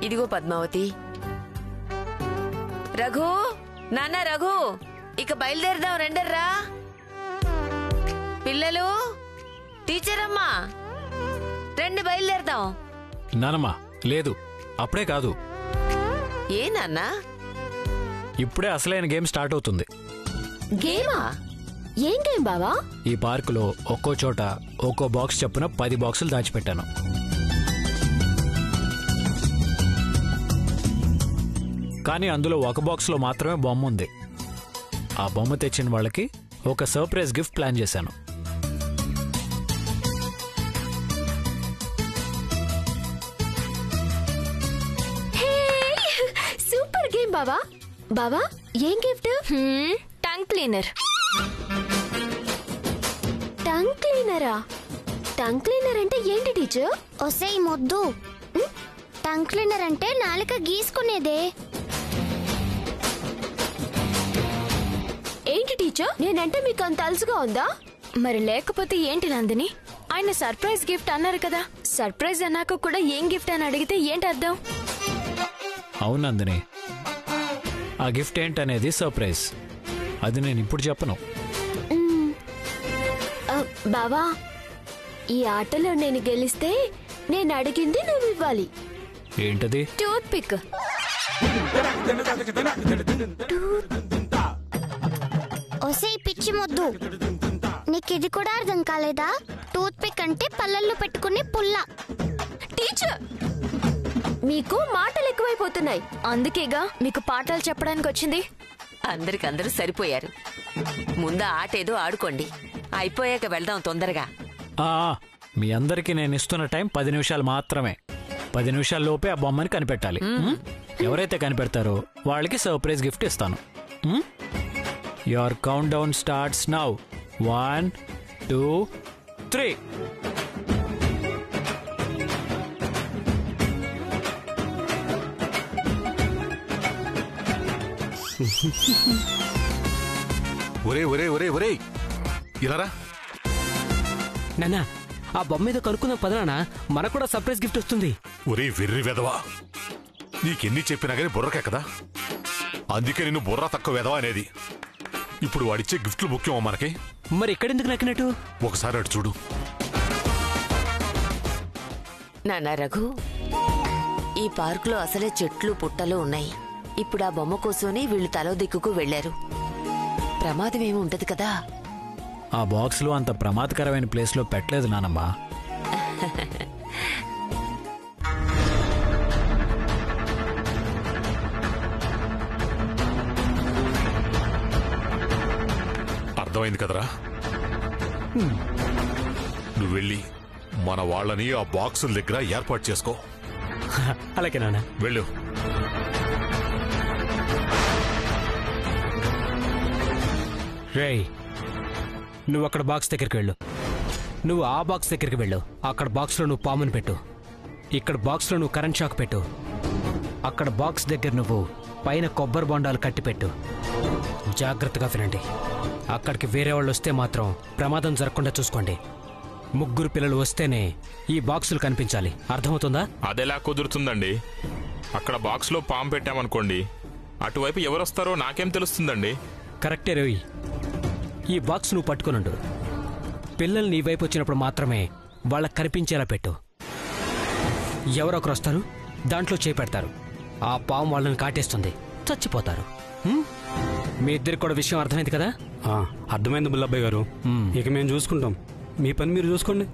ఇదిగో పద్మావతి. రఘు, నాన్న రఘు, ఇక బయలుదేరదాం రెండర్రా. పిల్లలు, టీచర్ అమ్మా రండి బయలుదేరదాం. నానమ్మా లేదు, అప్పుడే కాదు. ఏ నాన్నా? ఇప్పుడే అసలైన గేమ్ స్టార్ట్ అవుతుంది. గేమా? ఏం గేమ్ బావా? ఈ పార్కులో ఒక్కో చోట ఒక్కో బాక్స్ చొప్పున 10 బాక్సులు దాచిపెట్టాను. కానీ అందులో ఒక బాక్స్లో మాత్రమే బొమ్మ ఉంది. ఆ బొమ్మ తెచ్చిన వాళ్ళకి ఒక సర్ప్రైజ్ గిఫ్ట్ ప్లాన్ చేశాను. సూపర్ గేమ్ బావా. బావా ఏం గిఫ్ట్? Tongue cleaner. టంగ్ క్లీనరా? టంగ్ క్లీనర్ అంటే ఏంటి టీచర్? ఒసే మొద్దు, టంగ్ క్లీనర్ అంటే నాలుక గీసుకునేదే. ఏంటి టీచర్, నేనంటే మీకు అంత అలసుగా ఉందా? మరి లేకపోతే ఏంటి నందిని? ఆయన సర్ప్రైజ్ గిఫ్ట్ అన్నారు కదా, సర్ప్రైజ్ అన్నాక కూడా ఏం గిఫ్ట్ అని అడిగితే ఏంటి అర్థం? అవును నందిని, ఆ గిఫ్ట్ ఏంటనేది సర్ప్రైజ్. అది నేను ఇప్పుడు చెప్పను. బావా, ఈ ఆటలో నేను గెలిస్తే నేను అడిగింది నువ్వు ఇవ్వాలి. ఏంటది? Toothpick. ఒసే పిచ్చి మొద్దు, నీకిది కూడా అర్థం కాలేదా? టూత్ పిక్ అంటే పళ్ళల్లో పెట్టుకునే పుల్ల. టీచర్, మీకు మాటలు ఎక్కువైపోతున్నాయి. అందుకేగా మీకు పాఠాలు చెప్పడానికి వచ్చింది. అందరికందరూ సరిపోయారు. ముందు ఆట ఏదో ఆడుకోండి, అయిపోయాక వెళ్దాం తొందరగా. మీ అందరికీ నేను ఇస్తున్న టైం 10 నిమిషాలు మాత్రమే. 10 నిమిషాల లోపే ఆ బొమ్మని కనిపెట్టాలి. ఎవరైతే కనిపెడతారో వాళ్ళకి సర్ప్రైజ్ గిఫ్ట్ ఇస్తాను. Your count down starts now. 1 2 3. ఒరే ఒరే ఒరే ఒరే, ఇలారా. నాన్నా, ఆ బొమ్మ మీద కనుక్కుందాం పదనానా, మనకు కూడా సర్ప్రైజ్ గిఫ్ట్ వస్తుంది. ఒరే వెర్రి వెదవా, నీకెన్ని చెప్పినా గానీ బుర్రకే కదా, అందుకే నిన్ను బుర్ర తక్కువ వెదవా అనేది. ఇప్పుడు వాడిచ్చే గిఫ్ట్లు ముఖ్యమా మనకి? మరి ఎక్కడెందుకు నక్కినట్టు? ఒకసారి అటు చూడు. నాన్న రఘు, ఈ పార్కులో అసలే చెట్లు పుట్టలు ఉన్నాయి. ఇప్పుడు ఆ బొమ్మ కోసమే వీళ్ళు తలో దిక్కుకు వెళ్లారు. ప్రమాదం ఏమి ఉంటది కదా. ఆ బాక్స్లో అంత ప్రమాదకరమైన ప్లేస్లో పెట్టలేదు నానమ్మా. అర్థమైంది కదరా? నువ్వు వెళ్ళి మన వాళ్ళని ఆ బాక్సుల దగ్గర ఏర్పాటు చేసుకో. అలాగే నాన్న. వెళ్ళు. రేయ్, నువ్వు అక్కడ బాక్స్ దగ్గరికి వెళ్ళు. నువ్వు ఆ బాక్స్ దగ్గరికి వెళ్ళు. అక్కడ బాక్స్లో నువ్వు పాముని పెట్టు. ఇక్కడ బాక్స్లో నువ్వు కరెంట్ షాక్ పెట్టు. అక్కడ బాక్స్ దగ్గర నువ్వు పైన కొబ్బరి బొండాలు కట్టి పెట్టు. జాగ్రత్తగా వినండి. అక్కడికి వేరే వాళ్ళు వస్తే మాత్రం ప్రమాదం జరగకుండా చూసుకోండి. 3 పిల్లలు వస్తేనే ఈ బాక్సులు కనిపించాలి. అర్థమవుతుందా? అదెలా కుదురుతుందండి? అక్కడ బాక్స్లో పాము పెట్టామనుకోండి, అటువైపు ఎవరొస్తారో నాకేం తెలుస్తుందండి? కరెక్టే రోయ్. ఈ బాక్స్ నువ్వు పట్టుకునుండు. పిల్లలు నీ వైపు వచ్చినప్పుడు మాత్రమే వాళ్ళకి కనిపించేలా పెట్టు. ఎవరొకరు వస్తారు, దాంట్లో చేపెడతారు. ఆ పాము వాళ్ళని కాటేస్తుంది, చచ్చిపోతారు. మీ ఇద్దరికి కూడా విషయం అర్థమైంది కదా? అర్థమైంది బుల్లబ్బాయి గారు. ఇక మేము చూసుకుంటాం, మీ పని మీరు చూసుకోండి.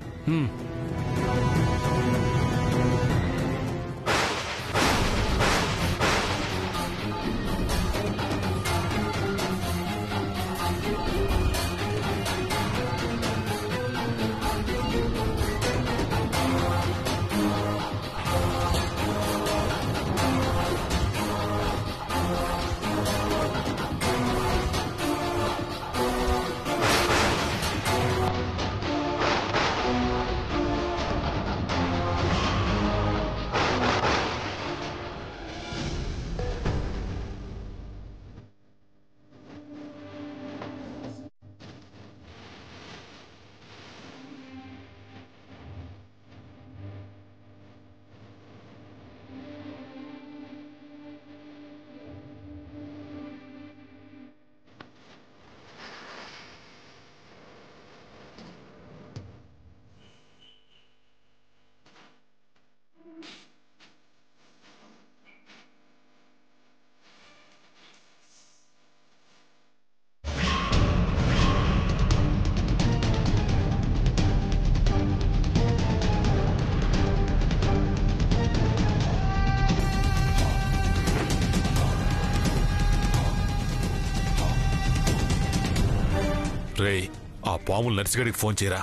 రేయ్, ఆ పాములు నర్సిగడికి ఫోన్ చేయరా.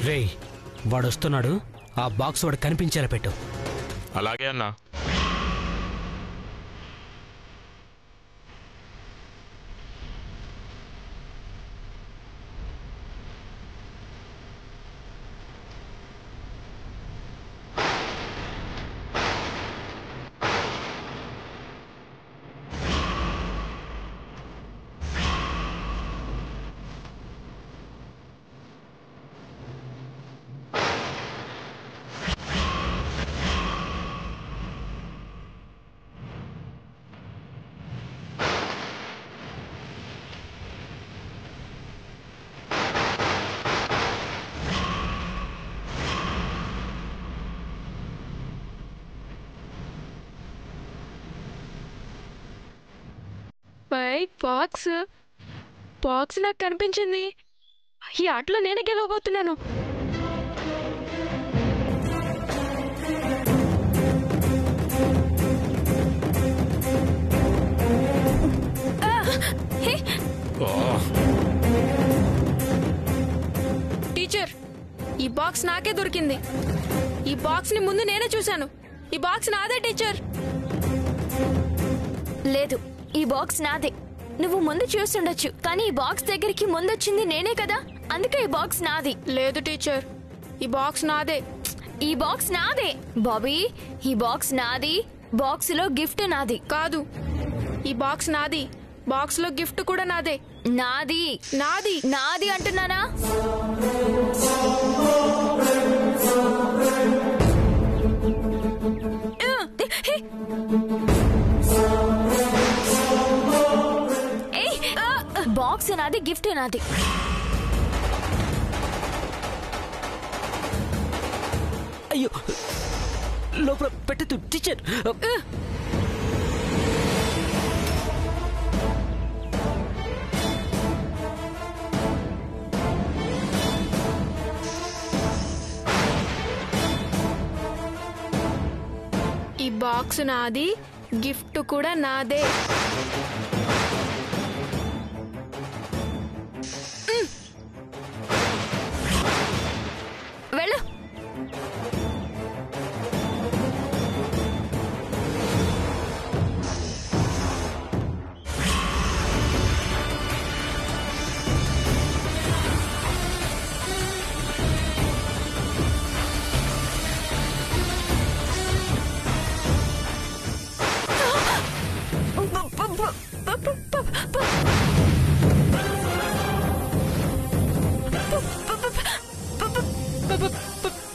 రేయ్, వాడు వస్తున్నాడు. ఆ బాక్స్ వాడు కనిపించేలా పెట్టు. అలాగే అన్నా. బాక్స్ నాకు కనిపించింది. ఈ ఆటలో నేనే గెలవబోతున్నాను. టీచర్, ఈ బాక్స్ నాకే దొరికింది. ఈ బాక్స్ ని ముందు నేనే చూశాను. ఈ బాక్స్ నాదే టీచర్. లేదు, ఈ బాక్స్ నాదే. నువ్వు ముందు చూస్తుండొచ్చు, కానీ ఈ బాక్స్ దగ్గరికి ముందొచ్చింది నేనే కదా, అందుకే ఈ బాక్స్ నాది. లేదు టీచర్, ఈ బాక్స్ నాదే. ఈ బాక్స్ నాదే బాబీ. ఈ బాక్స్ నాది. బాక్స్ లో గిఫ్ట్ నాది. కాదు, ఈ బాక్స్ నాది. బాక్స్ లో గిఫ్ట్ కూడా నాదే. నాది నాది నాది అంటున్నానా? బాక్స్ నాది, గిఫ్ట్ నాది. అయ్యో, లోపల పెట్టదు టీచర్. ఈ బాక్స్ నాది, గిఫ్ట్ కూడా నాదే. వెళ్ళు.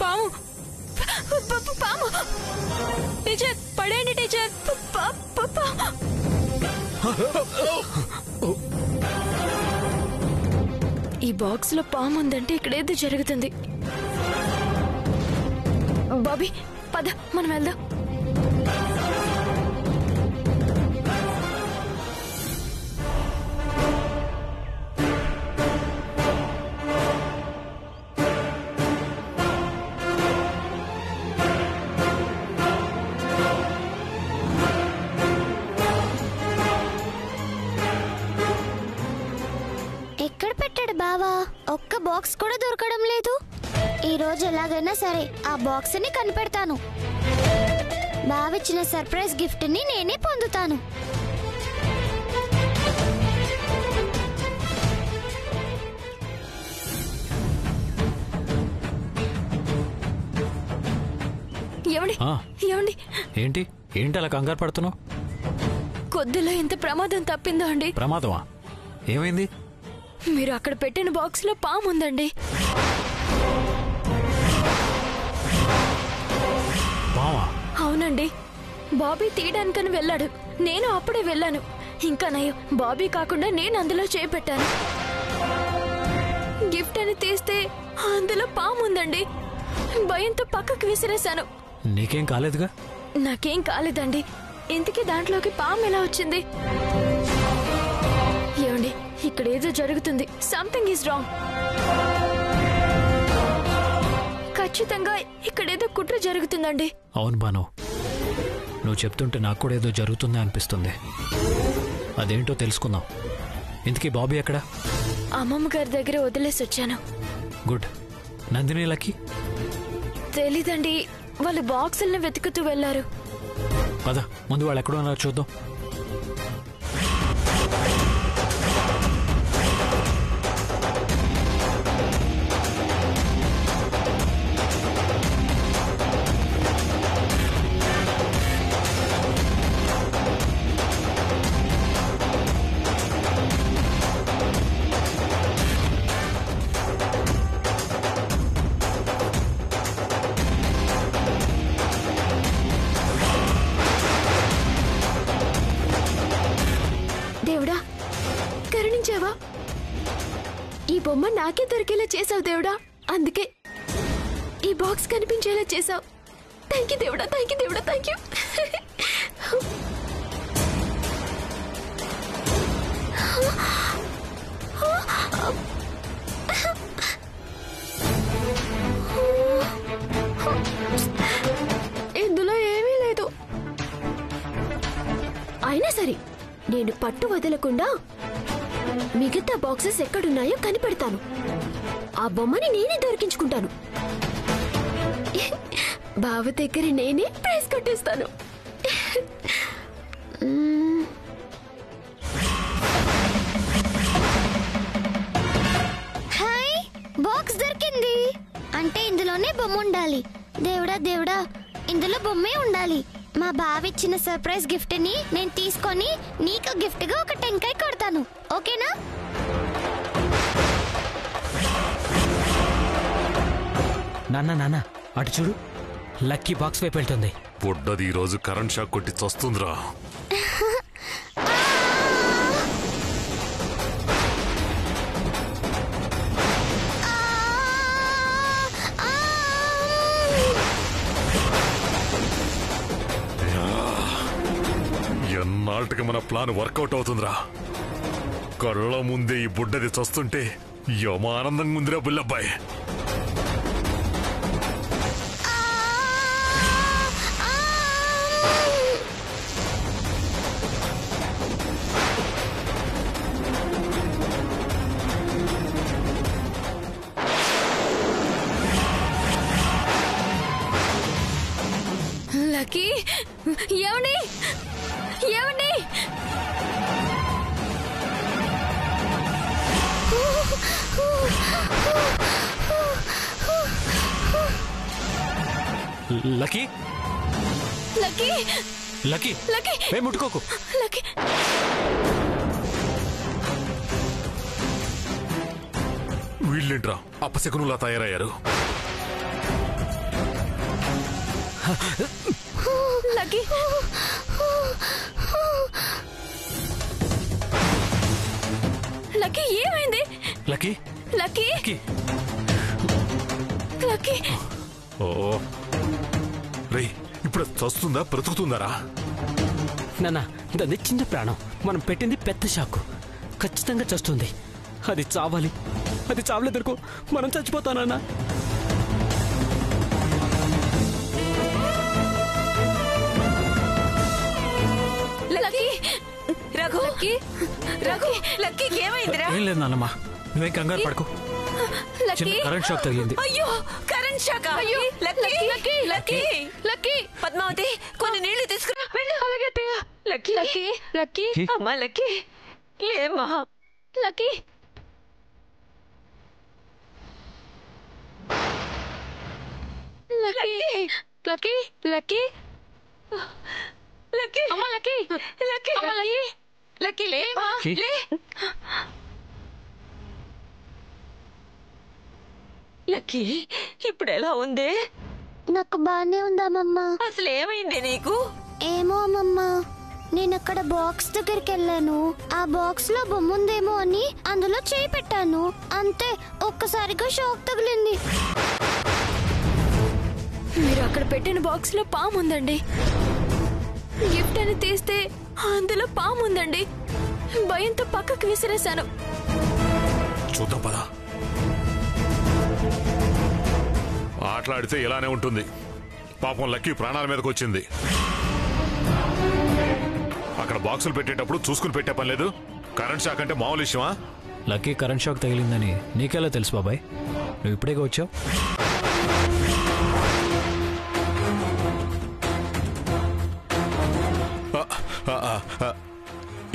పాము. పాము. టీచర్, పడేయండి టీచర్. ఈ బాక్స్ లో పాము ఉందంటే ఇక్కడేదో జరుగుతుంది. బాబీ, పద, మనం వెళ్దాం. ఎక్కడ పెట్టాడు బావా? ఒక్క బాక్స్ కూడా దొరకడం లేదు. ఈ రోజు ఎలాగైనా సరే ఆ బాక్స్ ని కనిపెడతాను. బావిచ్చిన సర్ప్రైజ్ గిఫ్ట్ ని నేనే పొందుతాను. ఏమండి? ఏమండి? ఏంటి ఏంటి అలా కంగారు పడుతున్నావు? కొద్దిలో ఎంత ప్రమాదం తప్పిందో అండి. ప్రమాదమా? ఏమైంది? మీరు అక్కడ పెట్టిన బాక్స్ లో పాము ఉందండి. పామా? అవునండి. బాబీ తీయడానికని వెళ్ళాడు. నేను అప్పుడే వెళ్ళాను. ఇంకా నయం, బాబీ కాకుండా నేను అందులో చేపెట్టాను. గిఫ్ట్ అని తీస్తే అందులో పాము ఉందండి. భయంతో పక్కకు విసిరేశాను. నీకేం కాలేదుగా? నాకేం కాలేదండి. ఇంతకీ దాంట్లోకి పాము ఎలా వచ్చింది? ఏమండి, ఇక్కడ ఏదో జరుగుతుంది. Something is wrong. ఖచ్చితంగా ఇక్కడేదో కుట్ర జరుగుతుందండి. అవును బాను, నువ్వు చెప్తుంటే నాకు కూడా ఏదో జరుగుతుందా అనిపిస్తుంది. అదేంటో తెలుసుకుందాం. ఇంతకీ బాబీ ఎక్కడ? అమ్మమ్మ గారి దగ్గర వదిలేసి వచ్చాను. గుడ్. నందిని, లక్కీ? తెలీదండి, వాళ్ళు బాక్సుల్ని వెతుకుతూ వెళ్లారు. పద, ముందు వాళ్ళు ఎక్కడ ఉన్నారో చూద్దాం. దేవుడా, కరుణించావా? ఈ బొమ్మ నాకే దొరికేలా చేసావు దేవుడా. అందుకే ఈ బాక్స్ కనిపించేలా చేసావు. థ్యాంక్ యూ దేవుడా, థ్యాంక్ యూ దేవుడా, థ్యాంక్ యూ. ఇందులో ఏమీ లేదు. అయినా సరే, నేను పట్టు వదలకుండా మిగతా బాక్సెస్ ఎక్కడున్నాయో కనిపెడతాను. ఆ బొమ్మని నేనే దొరికించుకుంటాను. బావ దగ్గర నేనే ప్రైజ్ కొట్టేస్తాను. హాయ్, బాక్స్ దొరికింది. అంటే ఇందులోనే బొమ్మ ఉండాలి. దేవుడా దేవుడా, ఇందులో బొమ్మే ఉండాలి. మా బావిచ్చిన సర్ప్రైజ్ గిఫ్ట్ ని నేను తీసుకొని నీకు గిఫ్ట్ గా ఒక టెంకాయ కొడతాను. ఓకేనా? నాన్న అటు చూడు, లక్కీ బాక్స్ వైపు వెళ్తుంది. బుడ్డది ఈ రోజు కరెంట్ షాక్ కొట్టి చస్తుందిరా. ఎన్నాళ్ళకి మన ప్లాన్ వర్కౌట్ అవుతుందిరా. కళ్ళ ముందే ఈ బుడ్డది చస్తుంటే యమ ఆనందంగా ఉందిరా బుల్లబ్బాయి. లక్కీ, ఏమండి ఏమండి? లక్కీ, లక్కీ, లక్కీ, లక్కీ, ఏ ముట్టుకోకు. లక్కీ, వీళ్ళేంట్రా అపశకునులా తయారయ్యారు? లక్కీ, లక్కీ, ఏమైంది? Lucky, Lucky, Lucky. లక్కీ. ఓ రే, ఇప్పుడు చస్తుందా బ్రతుకుతుందారా? నాన్న, దాన్ని చిన్న ప్రాణం. మనం పెట్టింది పెద్ద షాకు. ఖచ్చితంగా చస్తుంది. అది చావాలి. అది చావలేదనుకో మనం చచ్చిపోతానన్నా. లక్కీ, రఘు, లక్కీ, రఘు, లక్కీకి ఏమైందిరా? ఏం లేదు నాన్నమ్మ, నువ్వేం కంగారు పడుకో. చిన్న కరెంట్ షాక్ తగిలింది. అయ్యో, కరెంట్ షాక్. అయ్యో, Lucky, Lucky, Lucky, Lucky. Padmavathi, కొన్ని నీళ్లు తీసుకురా. అలాగే లక్కీ, లక్కీ, లక్కీ, అమ్మా లక్కీ, ఏమా Lucky? Lucky, Lucky, Lucky, Lucky, అమ్మా లక్కీ, లక్కీ, అమ్మా లక్కీ, లక్కీ, లేమా లే. లక్కీ, ఇప్పుడు ఎలా ఉంది? నాకు బానే ఉందమ్మమ్మ. అసలు ఏమైంది నీకు? ఏమో అమ్మమ్మ, నేను అక్కడ బాక్స్ దగ్గరికి వెళ్ళాను. ఆ బాక్స్ లో బొమ్మ ఉందేమో అని అందులో చేయి పెట్టాను. అంతే, ఒక్కసారిగా షాక్ తగిలింది. మీరు అక్కడ పెట్టిన బాక్స్ లో పాము ఉందండి. గిఫ్ట్ అని తీస్తే అందులో పాము ఉందండి. భయంతో పక్కకు విసిరేశాను. చూద్దాం పదా. ఆటలాడితే ఇలానే ఉంటుంది. పాపం లక్కీ ప్రాణాల మీదకి వచ్చింది. అక్కడ బాక్సులు పెట్టేటప్పుడు చూసుకుని పెట్టే పని లేదు. కరెంట్ షాక్ అంటే మామూలు విషయమా? లక్కీ కరెంట్ షాక్ తగిలిందని నీకెలా తెలుసు బాబాయ్? నువ్వు ఇప్పుడేగా వచ్చావు.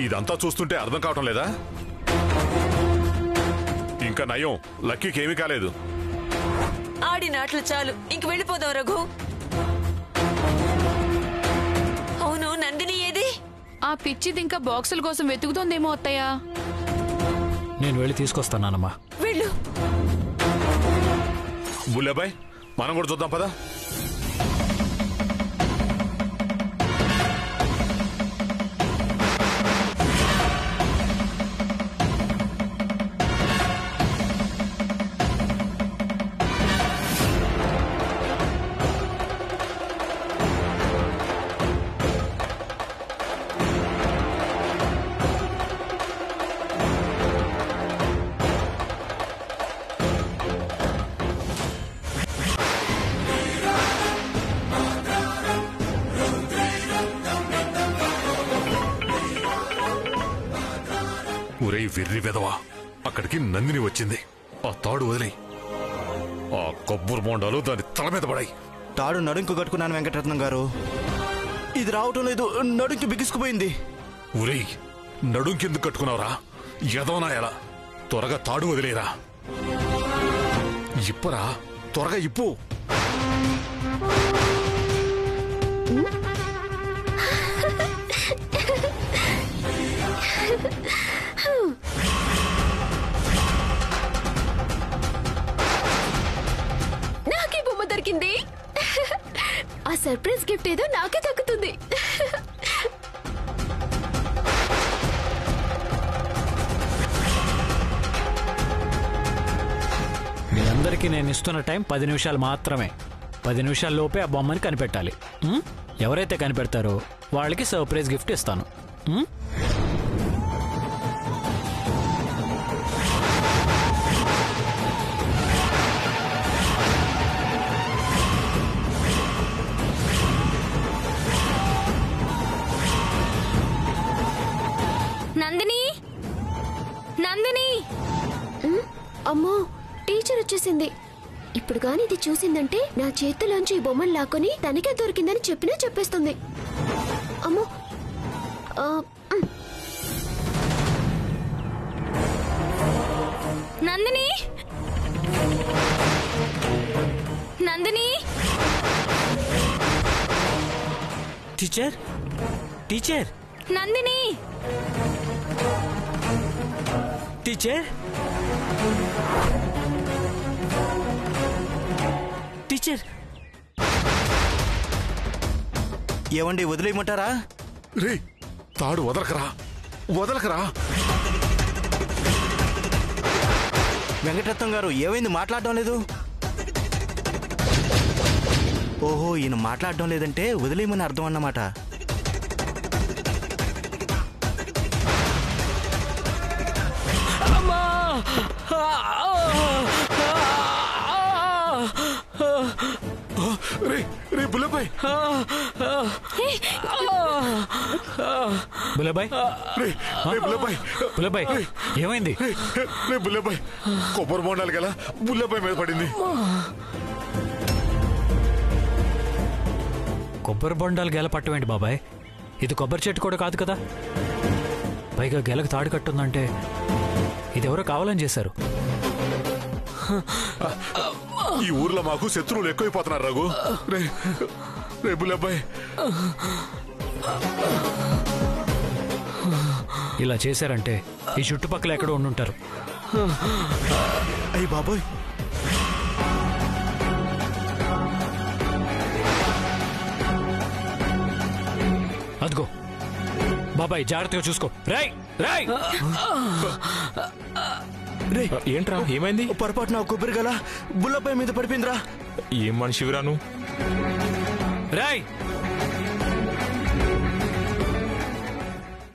ఇదంతా చూస్తుంటే అర్థం కావటం లేదా? ఇంకా నయం, లక్కీకి ఏమీ కాలేదు. ఆడినాట్లు చాలు, ఇంక వెళ్ళిపోదాం రఘు. అవును, నందిని ఏది? ఆ పిచ్చిది ఇంకా బాక్సుల కోసం వెతుకుతోందేమో అత్తయ్య. నేను వెళ్ళి తీసుకొస్తానమ్మా. వెళ్ళు. బుల్లెబాయ్, మనం కూడా చూద్దాం పదా. ఒరే వెర్రి వెదవా, అక్కడికి నందిని వచ్చింది. ఆ తాడు వదిలి, ఆ కొబ్బరి బోండాలు దాని తల మీద పడాయి. తాడు నడుంకు కట్టుకున్నాను వెంకటరత్నం గారు. ఇది రావటం లేదు, నడుంకి బిగుసుకుపోయింది. ఒరే, నడుంకెందుకు కట్టుకున్నావురా? ఎదవనా ఎలా? త్వరగా తాడు వదిలేరా. ఇప్పరా, త్వరగా ఇప్పు. నాకే బొమ్మ దొరికింది. ఆ సర్ప్రైజ్ గిఫ్ట్ ఏదో నాకే దక్కుతుంది. మీ అందరికీ నేను ఇస్తున్న టైం 10 నిమిషాలు మాత్రమే. 10 నిమిషాల లోపే ఆ బొమ్మని కనిపెట్టాలి. ఎవరైతే కనిపెడతారో వాళ్ళకి సర్ప్రైజ్ గిఫ్ట్ ఇస్తాను. నందిని, నందిని. అమ్మో, టీచర్ వచ్చేసింది. ఇప్పుడు గాని ఇది చూసిందంటే నా చేతిలోంచి ఈ బొమ్మను లాక్కొని తనకే దొరికిందని చెప్పినా చెప్పేస్తుంది. అమ్మో. Nandini, Nandini. Teacher, teacher, Nandini. Teacher, teacher. ఏమండి, వదిలేయమంటారా? రే, తాడు వదలకరా, వదలకరా. వెంకటరత్నం గారు, ఏమైంది? మాట్లాడడం లేదు. ఓహో, ఈయన మాట్లాడడం లేదంటే వదిలేయమని అర్థం అన్నమాట. బుల్లబాయ్, బుల్లబాయ్, బుల్లబాయ్, బుల్లబాయ్, ఏమైంది? బుల్లబాయ్, కొబ్బరి బోండాలు గల బుల్లబాయ్ మీద పడింది. కొబ్బరి బొండాలు గెల పట్టమేంటి బాబాయ్? ఇది కొబ్బరి చెట్టు కూడా కాదు కదా. పైగా గెలకు తాడు కట్టుందంటే ఇది ఎవరో కావాలని చేశారు. ఈ ఊర్లో మాకు శత్రువులు ఎక్కువైపోతున్నారు రఘు. రే బుల్లబాయ్, ఇలా చేశారంటే ఈ చుట్టుపక్కల ఎక్కడో ఉండుంటారు. అయ్యి బాబోయ్. అదిగో బాబాయ్, జాగ్రత్తగా చూసుకో. రాయ్ రాయ్. ఏంట్రా, ఏమైంది? పొరపాటున కొబ్బరి గల బుల్లబాయ్ మీద పడిపోయిందిరా. ఏం మనిషివిరాను? రాయ్